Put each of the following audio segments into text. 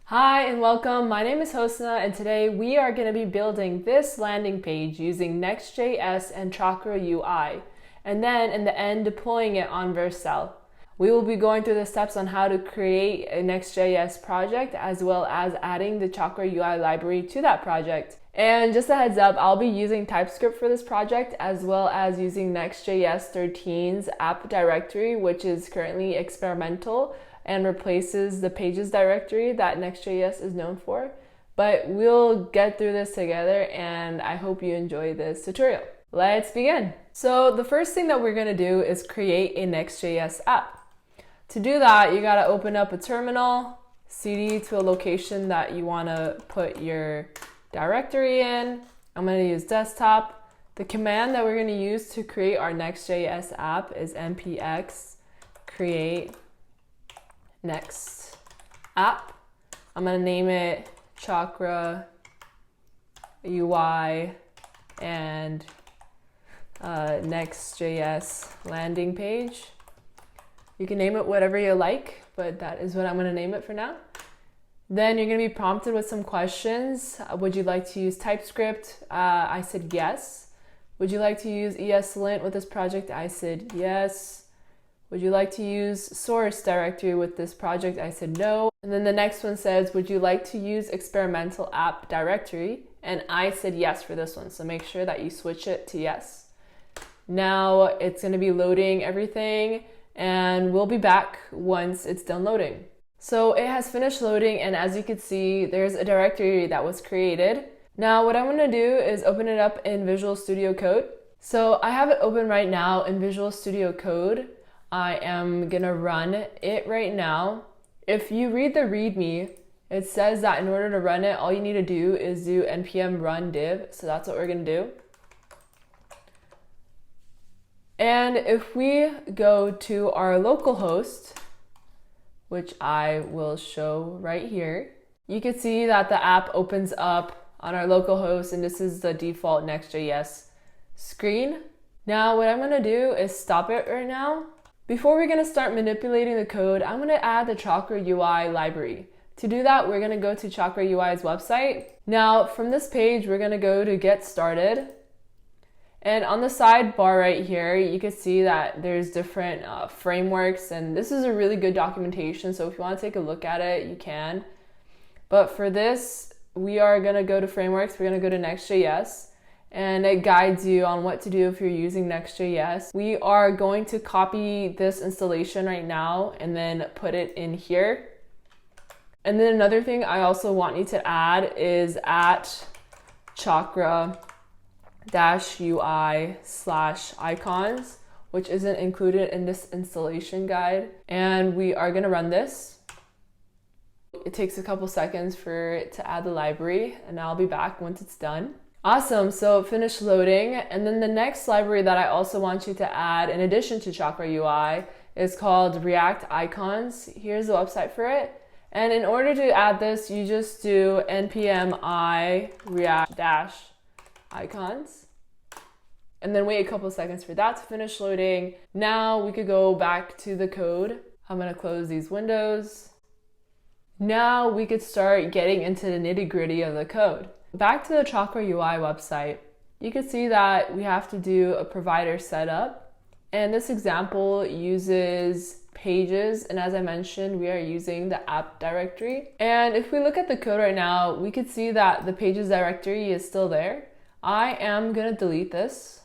Hi and welcome. My name is Hosna and today we are going to be building this landing page using Next.js and Chakra UI, and then in the end deploying it on Vercel. We will be going through the steps on how to create a Next.js project as well as adding the Chakra UI library to that project. And just a heads up, I'll be using TypeScript for this project as well as using Next.js 13's app directory, which is currently experimental and replaces the pages directory that Next.js is known for. But we'll get through this together and I hope you enjoy this tutorial. Let's begin. So the first thing that we're gonna do is create a Next.js app. To do that, you gotta open up a terminal, cd to a location that you wanna put your directory in. I'm gonna use desktop. The command that we're gonna use to create our Next.js app is npx create next app. I'm gonna name it Chakra UI and Next.js landing page. You can name it whatever you like, but that is what I'm gonna name it for now. Then you're gonna be prompted with some questions. Would you like to use TypeScript? I said yes. Would you like to use ESLint with this project? I said yes. Would you like to use source directory with this project? I said no. And then the next one says, would you like to use experimental app directory? And I said yes for this one. So make sure that you switch it to yes. Now it's gonna be loading everything and we'll be back once it's done loading. So it has finished loading and as you can see, there's a directory that was created. Now what I'm gonna do is open it up in Visual Studio Code. So I have it open right now in Visual Studio Code. I am gonna run it right now. If you read the README, it says that in order to run it, all you need to do is do npm run div. So that's what we're gonna do. And if we go to our local host, which I will show right here, you can see that the app opens up on our local host and this is the default Next.js screen. Now what I'm gonna do is stop it right now. Before we're gonna start manipulating the code, I'm gonna add the Chakra UI library. To do that, we're gonna go to Chakra UI's website. Now from this page, we're gonna go to get started. And on the sidebar right here, you can see that there's different frameworks and this is a really good documentation. So if you wanna take a look at it, you can. But for this, we are gonna go to frameworks. We're gonna go to Next.js. And it guides you on what to do if you're using Next.js. We are going to copy this installation right now and then put it in here. And then another thing I also want you to add is at Chakra UI/icons, which isn't included in this installation guide. And we are gonna run this. It takes a couple seconds for it to add the library and I'll be back once it's done. Awesome, so it finished loading. And then the next library that I also want you to add in addition to Chakra UI is called React Icons. Here's the website for it. And in order to add this, you just do npm I react-icons. And then wait a couple seconds for that to finish loading. Now we could go back to the code. I'm gonna close these windows. Now we could start getting into the nitty-gritty of the code. Back to the Chakra UI website, you can see that we have to do a provider setup. And this example uses pages. And as I mentioned, we are using the app directory. And if we look at the code right now, we could see that the pages directory is still there. I am gonna delete this.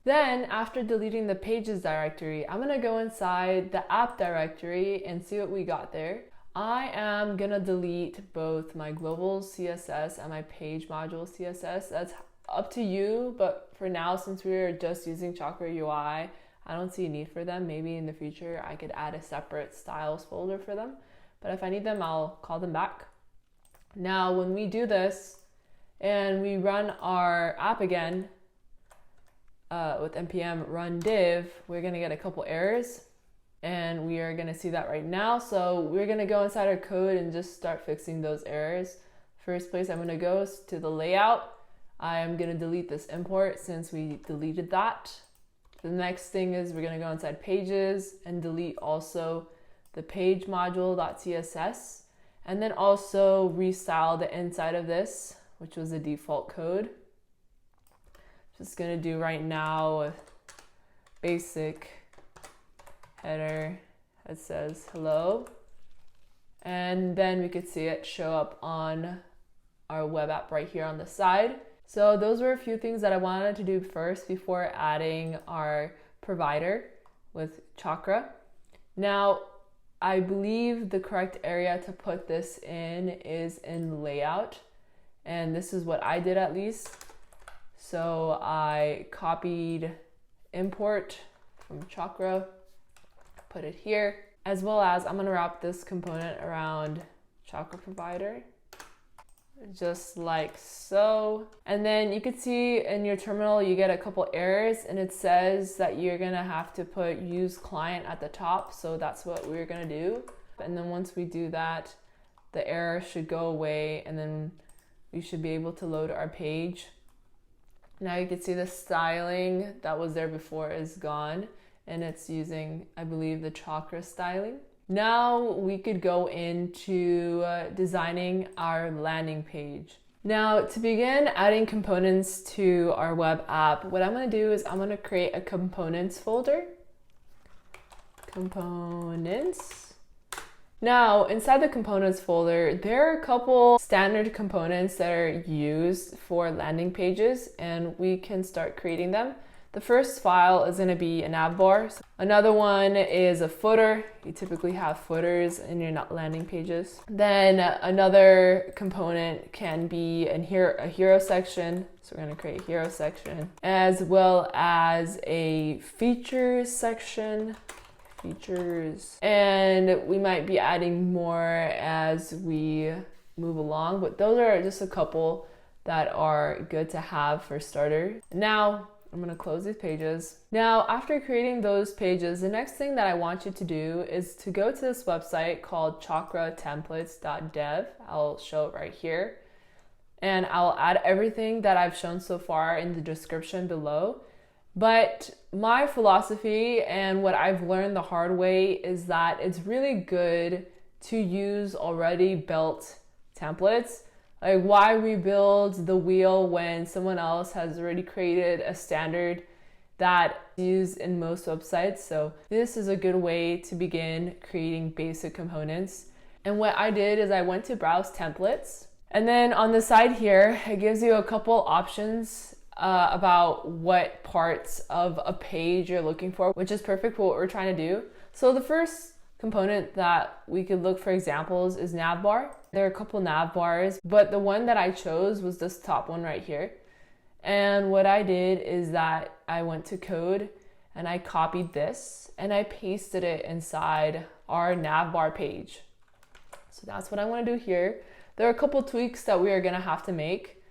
Then after deleting the pages directory, I'm gonna go inside the app directory and see what we got there. I am gonna delete both my global CSS and my page module CSS. That's up to you, but for now, since we're just using Chakra UI, I don't see a need for them. Maybe in the future, I could add a separate styles folder for them. But if I need them, I'll call them back. Now, when we do this and we run our app again with npm run div, we're gonna get a couple errors. And we are gonna see that right now. So we're gonna go inside our code and just start fixing those errors. First place I'm gonna go is to the layout. I am gonna delete this import since we deleted that. The next thing is we're gonna go inside pages and delete also the page module.css. and then also restyle the inside of this, which was the default code. Just gonna do right now a basic header that says hello, and then we could see it show up on our web app right here on the side. So those were a few things that I wanted to do first before adding our provider with Chakra. Now, I believe the correct area to put this in is in layout, and this is what I did at least. So I copied import from Chakra, put it here, as well as I'm going to wrap this component around Chakra Provider, just like so. And then you can see in your terminal you get a couple errors, and it says that you're gonna have to put use client at the top, so that's what we're gonna do. And then once we do that, the error should go away, and then we should be able to load our page. Now you can see the styling that was there before is gone, and it's using, I believe, the Chakra styling. Now we could go into designing our landing page. Now to begin adding components to our web app, what I'm going to do is I'm going to create a components folder. Components. Now inside the components folder, there are a couple standard components that are used for landing pages, and we can start creating them. The first file is going to be a Navbar. Another one is a footer. You typically have footers in your landing pages. Then another component can be a HeroSection. So we're going to create a HeroSection, as well as a features section. Features. And we might be adding more as we move along, but those are just a couple that are good to have for starter. Now, I'm going to close these pages. Now, after creating those pages, the next thing that I want you to do is to go to this website called chakratemplates.dev. I'll show it right here. And I'll add everything that I've shown so far in the description below. But my philosophy and what I've learned the hard way is that it's really good to use already built templates. Like, why rebuild the wheel when someone else has already created a standard that is used in most websites? So this is a good way to begin creating basic components. And what I did is I went to browse templates, and then on the side here, it gives you a couple options about what parts of a page you're looking for, which is perfect for what we're trying to do. So the first component that we could look for examples is Navbar. There are a couple Navbars, but the one that I chose was this top one right here. And what I did is that I went to code and I copied this and I pasted it inside our Navbar page. So that's what I want to do here. There are a couple tweaks that we are going to have to make,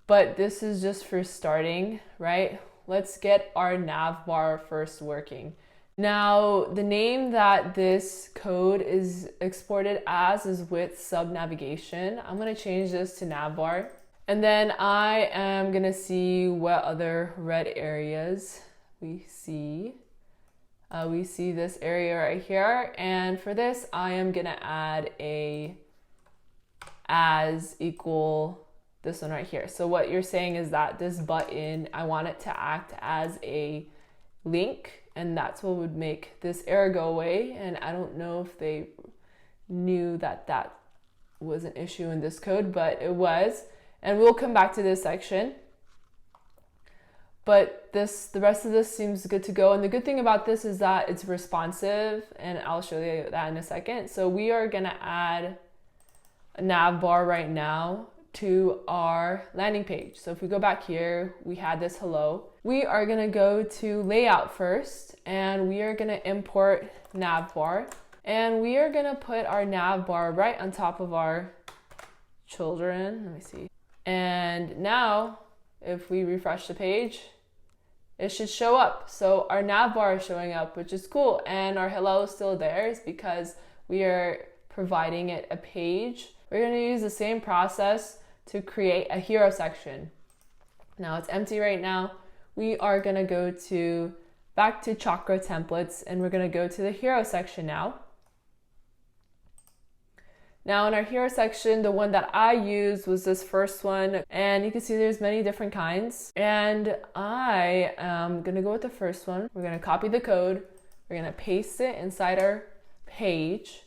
but this is just for starting, right? Let's get our Navbar first working. Now, the name that this code is exported as is with sub navigation. I'm going to change this to Navbar. And then I am going to see what other red areas we see. We see this area right here. And for this, I am going to add a as equal this one right here. So what you're saying is that this button, I want it to act as a link, and that's what would make this error go away. And I don't know if they knew that that was an issue in this code, but it was. And we'll come back to this section. But the rest of this seems good to go. And the good thing about this is that it's responsive, and I'll show you that in a second. So we are gonna add a Navbar right now to our landing page. So if we go back here, we had this hello. We are gonna go to layout first, and we are gonna import Navbar. And we are gonna put our Navbar right on top of our children. Let me see. And now, if we refresh the page, it should show up. So our Navbar is showing up, which is cool. And our hello is still there, is because we are providing it a page. We're gonna use the same process to create a HeroSection. Now it's empty right now. We are gonna go back to Chakra templates, and we're gonna go to the HeroSection now. Now in our hero section, the one that I used was this first one, and you can see there's many different kinds. And I am gonna go with the first one. We're gonna copy the code, we're gonna paste it inside our page,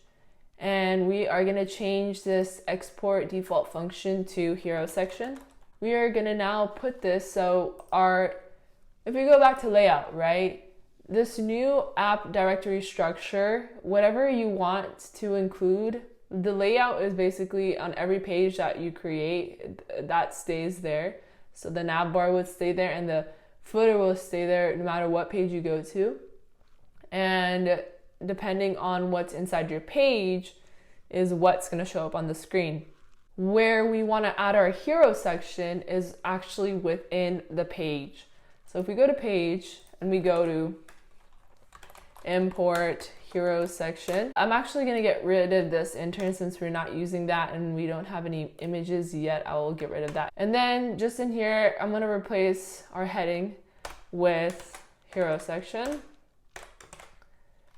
and we are gonna change this export default function to HeroSection. We are gonna now put this, so if we go back to layout, right? This new app directory structure, whatever you want to include, the layout is basically on every page that you create, that stays there. So the navbar would stay there and the footer will stay there no matter what page you go to. And depending on what's inside your page is what's gonna show up on the screen. Where we wanna add our hero section is actually within the page. So if we go to page and we go to import hero section, I'm actually going to get rid of this intern since we're not using that and we don't have any images yet. I will get rid of that. And then just in here, I'm going to replace our heading with hero section.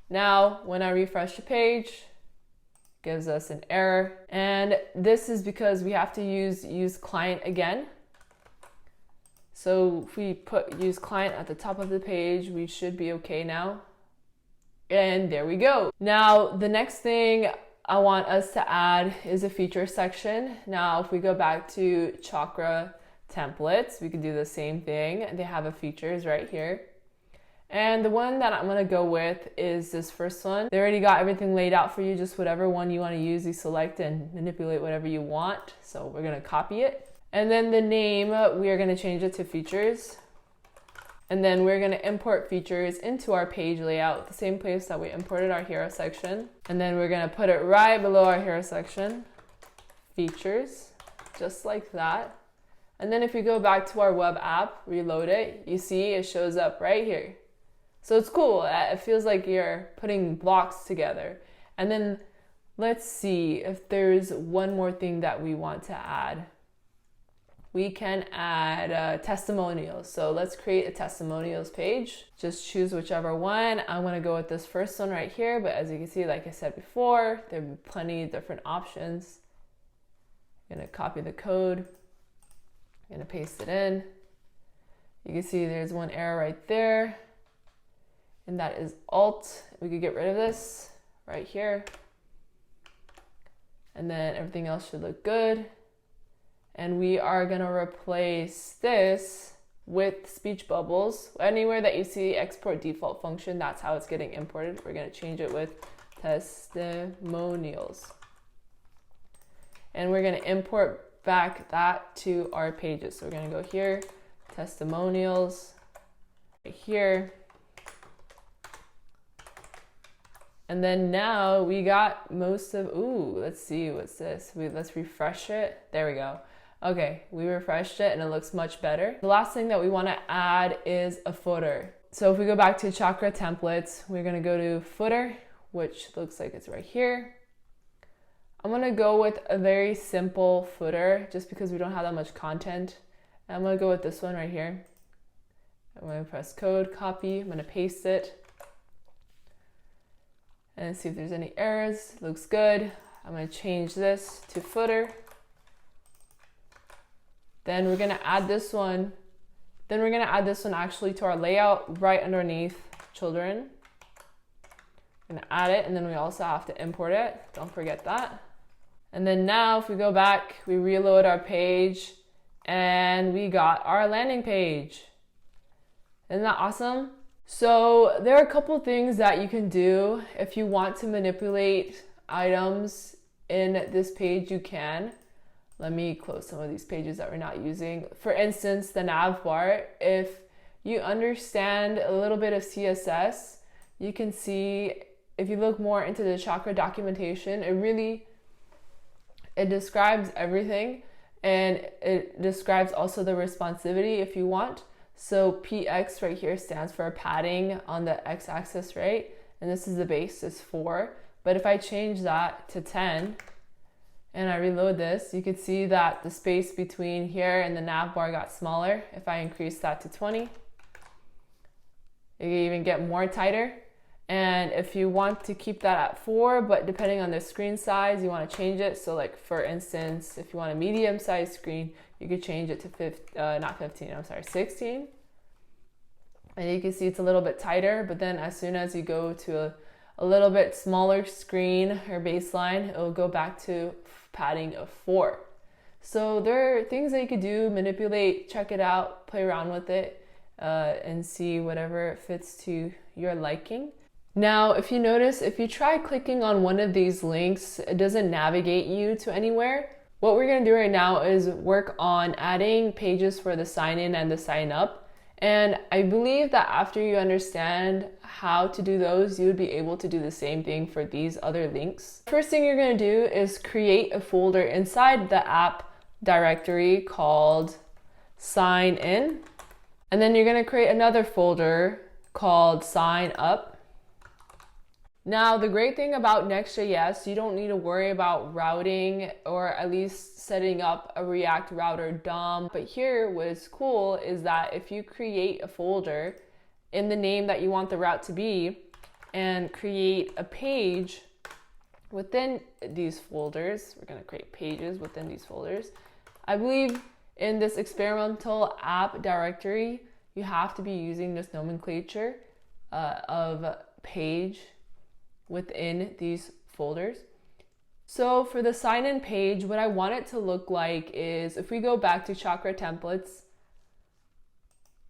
Now, when I refresh the page, it gives us an error. And this is because we have to use client again. So if we put use client at the top of the page, we should be okay now. And there we go. Now, the next thing I want us to add is a feature section. Now, if we go back to Chakra templates, we can do the same thing. They have a features right here. And the one that I'm gonna go with is this first one. They already got everything laid out for you, just whatever one you wanna use, you select and manipulate whatever you want. So we're gonna copy it. And then the name, we are gonna change it to features. And then we're gonna import features into our page layout, the same place that we imported our hero section. And then we're gonna put it right below our hero section, features, just like that. And then if we go back to our web app, reload it, you see it shows up right here. So it's cool, it feels like you're putting blocks together. And then let's see if there's one more thing that we want to add. We can add testimonials. So let's create a testimonials page. Just choose whichever one. I'm gonna go with this first one right here, but as you can see, like I said before, there are plenty of different options. I'm gonna copy the code, I'm gonna paste it in. You can see there's one error right there, and that is Alt. We could get rid of this right here. And then everything else should look good. And we are gonna replace this with speech bubbles. Anywhere that you see export default function, that's how it's getting imported. We're gonna change it with testimonials. And we're gonna import back that to our pages. So we're gonna go here, testimonials, right here. And then now we got most of, let's see, what's this? Let's refresh it. There we go. Okay, we refreshed it and it looks much better. The last thing that we want to add is a footer. So if we go back to Chakra templates, we're going to go to footer, which looks like it's right here. I'm going to go with a very simple footer just because we don't have that much content. And I'm going to go with this one right here. I'm going to press code, copy, I'm going to paste it. And see if there's any errors. Looks good. I'm going to change this to footer. Then we're gonna add this one. Then we're gonna add this one actually to our layout right underneath children. I'm gonna add it, and then we also have to import it. Don't forget that. And then now if we go back, we reload our page and we got our landing page. Isn't that awesome? So there are a couple things that you can do. If you want to manipulate items in this page, you can. Let me close some of these pages that we're not using. For instance, the navbar, if you understand a little bit of CSS, you can see, if you look more into the Chakra documentation, it describes everything, and it describes also the responsivity if you want. So PX right here stands for padding on the x-axis, right? And this is the base, is 4. But if I change that to 10, and I reload this, you can see that the space between here and the nav bar got smaller. If I increase that to 20, it can even get more tighter. And if you want to keep that at 4, but depending on the screen size, you want to change it. So like for instance, if you want a medium sized screen, you could change it to 16. And you can see it's a little bit tighter, but then as soon as you go to a little bit smaller screen or baseline, it'll go back to padding of 4. So there are things that you could do, manipulate, check it out, play around with it, and see whatever fits to your liking. Now, if you notice, if you try clicking on one of these links, it doesn't navigate you to anywhere. What we're going to do right now is work on adding pages for the sign in and the sign up. And I believe that after you understand how to do those, you would be able to do the same thing for these other links. First thing you're going to do is create a folder inside the app directory called sign in. And then you're going to create another folder called sign up. Now, the great thing about Next.js, you don't need to worry about routing or at least setting up a React router DOM. But here, what is cool is that if you create a folder in the name that you want the route to be and create a page within these folders, we're going to create pages within these folders. I believe in this experimental app directory, you have to be using this nomenclature of page within these folders. So for the sign in page, what I want it to look like is if we go back to Chakra templates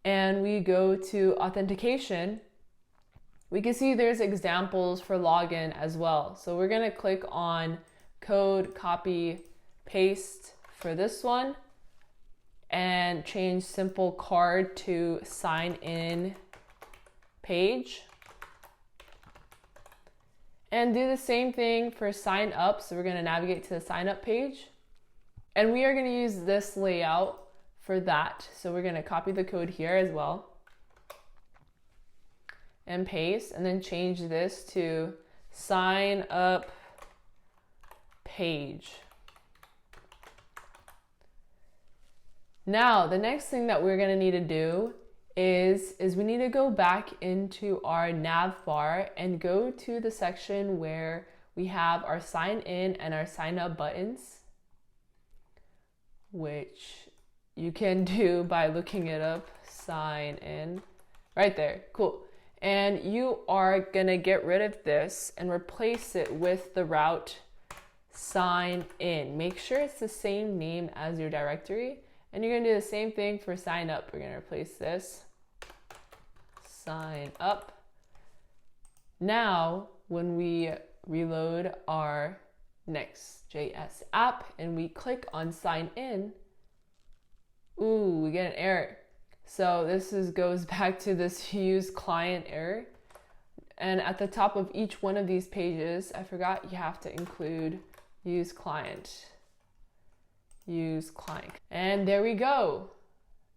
and we go to authentication, we can see there's examples for login as well. So we're going to click on code, copy, paste for this one and change simple card to sign in page. And do the same thing for sign up. So we're going to navigate to the sign up page. And we are going to use this layout for that. So we're going to copy the code here as well. And paste. And then change this to sign up page. Now, the next thing that we're going to need to do is we need to go back into our Navbar and go to the section where we have our sign in and our sign up buttons, which you can do by looking it up, sign in, right there, cool. And you are gonna get rid of this and replace it with the route sign in. Make sure it's the same name as your directory. And you're gonna do the same thing for sign up. We're gonna replace this, sign up. Now, when we reload our Next.js app and we click on sign in, ooh, we get an error. So this goes back to this use client error. And at the top of each one of these pages, I forgot you have to include use client. Use client. And there we go.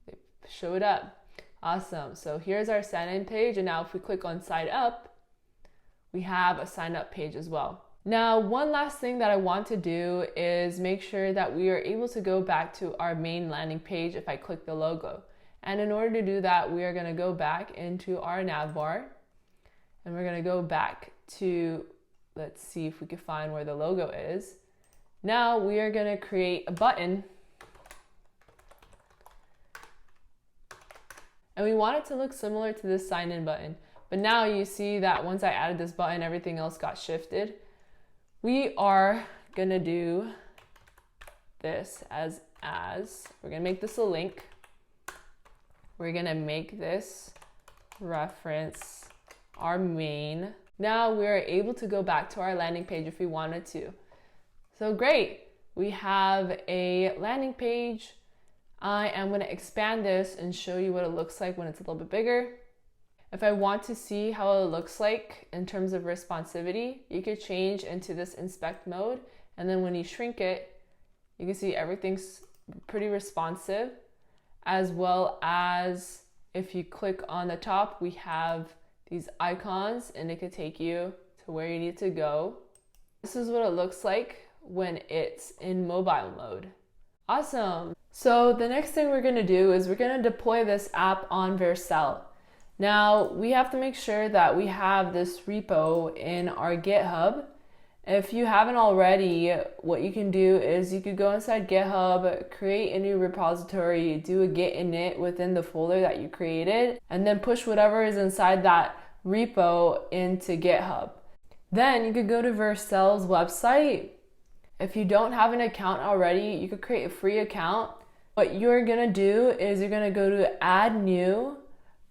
It showed up. Awesome. So here's our sign in page. And now if we click on sign up, we have a sign up page as well. Now, one last thing that I want to do is make sure that we are able to go back to our main landing page if I click the logo. And in order to do that, we are going to go back into our Navbar and we're going to go back to, let's see if we can find where the logo is. Now we are going to create a button and we want it to look similar to this sign in button. But now you see that once I added this button, everything else got shifted. We are going to do this as we're going to make this a link. We're going to make this reference our main. Now we are able to go back to our landing page if we wanted to. So great, we have a landing page. I am going to expand this and show you what it looks like when it's a little bit bigger. If I want to see how it looks like in terms of responsivity, you could change into this inspect mode. And then when you shrink it, you can see everything's pretty responsive, as well as if you click on the top, we have these icons and it could take you to where you need to go. This is what it looks like when it's in mobile mode. Awesome. So the next thing we're going to do is we're going to deploy this app on Vercel. Now we have to make sure that we have this repo in our GitHub. If you haven't already, what you can do is you could go inside GitHub, create a new repository, do a git init within the folder that you created, and then push whatever is inside that repo into GitHub. Then you could go to Vercel's website. If you don't have an account already, you could create a free account. What you're gonna do is you're gonna go to Add New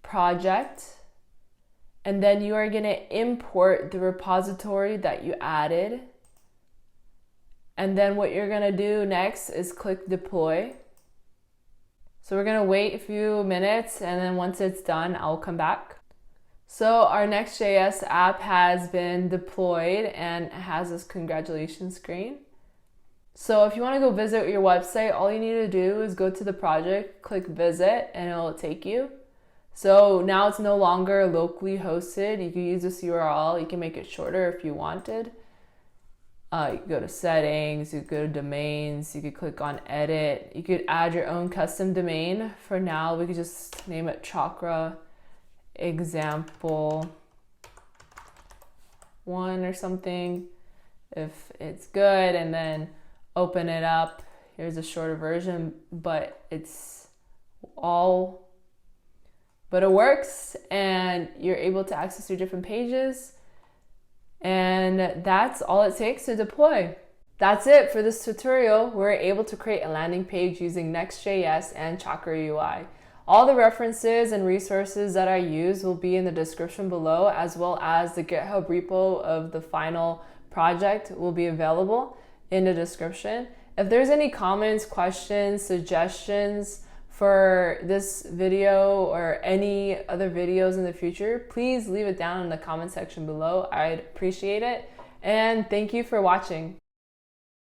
Project, and then you are going to import the repository that you added. And then what you're going to do next is click deploy. So we're going to wait a few minutes, and then once it's done, I'll come back. So our Next.js app has been deployed and has this congratulations screen. So if you want to go visit your website, all you need to do is go to the project, click visit, and it will take you. So now it's no longer locally hosted. You can use this URL. You can make it shorter if you wanted. You could go to settings, you could go to domains, you could click on edit. You could add your own custom domain. For now, we could just name it Chakra Example 1 or something if it's good, and then open it up. Here's a shorter version, but it works, and you're able to access your different pages, and that's all it takes to deploy. That's it for this tutorial. We're able to create a landing page using Next.js and Chakra UI. All the references and resources that I use will be in the description below, as well as the GitHub repo of the final project will be available in the description. If there's any comments, questions, suggestions for this video or any other videos in the future, please leave it down in the comment section below. I'd appreciate it. And thank you for watching.